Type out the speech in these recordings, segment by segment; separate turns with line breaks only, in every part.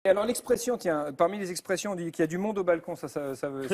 Alors l'expression, tiens, parmi les expressions, on dit qu'il y a du monde au balcon, ça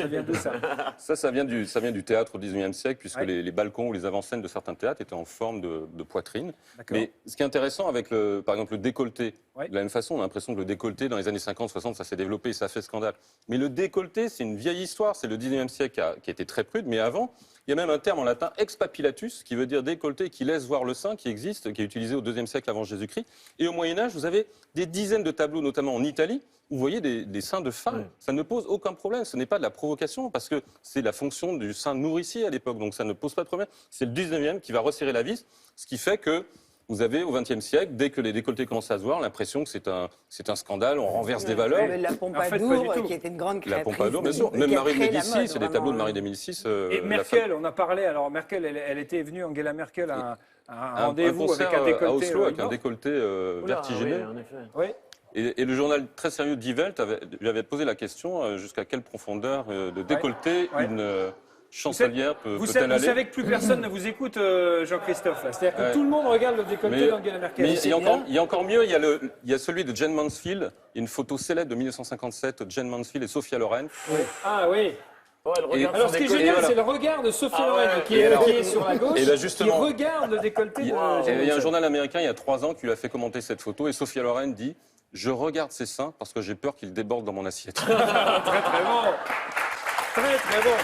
vient d'où ça?
Ça vient du théâtre au XIXe siècle, puisque
Ouais.
les balcons ou les avant-scènes de certains théâtres étaient en forme de poitrine.
D'accord.
Mais ce qui est intéressant avec, par exemple, le décolleté,
Ouais.
de la même façon, on a l'impression que le décolleté, dans les années 50, 60, ça s'est développé et ça a fait scandale. Mais le décolleté, c'est une vieille histoire, c'est le XIXe siècle qui a été très prude, mais avant, il y a même un terme en latin, expapillatus, qui veut dire décolleté, qui laisse voir le sein, qui existe, qui est utilisé au IIe siècle avant Jésus-Christ. Et au Moyen-Âge, vous avez des dizaines de tableaux, notamment en Italie, où vous voyez des seins de femmes.
Ouais.
Ça ne pose aucun problème, ce n'est pas de la provocation, parce que c'est la fonction du sein nourricier à l'époque, donc ça ne pose pas de problème. C'est le 19e qui va resserrer la vis, ce qui fait que vous avez, au XXe siècle, dès que les décolletés commencent à se voir, l'impression que c'est un scandale, on renverse des valeurs.
La Pompadour,
En fait, pas du tout.
qui était une grande
La
créatrice.
Pompadour, bien sûr.
qui
Même
a
Marie de
créé la
Médicis,
mode,
c'est des
vraiment.
tableaux de Marie de Médicis.
Et
la
Merkel, on a parlé, alors Merkel, elle était venue, Angela Merkel, à un rendez-vous avec
concert
un décolleté.
à Oslo avec un
non
décolleté
Oula,
vertigineux.
oui, en effet.
Oui.
Et le journal très sérieux Die Welt lui avait posé la question jusqu'à quelle profondeur de décolleté
Ouais.
une chancelière
Vous
peut-elle aller.
savez que plus personne ne vous écoute, Jean-Christophe. C'est-à-dire que
Ouais.
tout le monde regarde le décolleté
Mais
d'Angela Merkel.
il y,
C'est
a
bien.
encore, il y a encore mieux, il y a celui de Jane Mansfield, une photo célèbre de 1957, Jane Mansfield et Sophia Loren.
Oui. Ah oui.
Oh, elle regarde
Alors
son
ce qui est
décolleté.
génial,
voilà.
c'est le regard de Sophie
Ah
Loren,
ouais.
qui
Et
est,
alors-
qui est sur la gauche,
et là, justement-
qui regarde le décolleté de
Et
Jane
il y a un
Mansfield.
journal américain il y a 3 ans qui lui a fait commenter cette photo et Sophia Loren dit « Je regarde ses seins parce que j'ai peur qu'ils débordent dans mon assiette ».
Très très bon. Très très bon.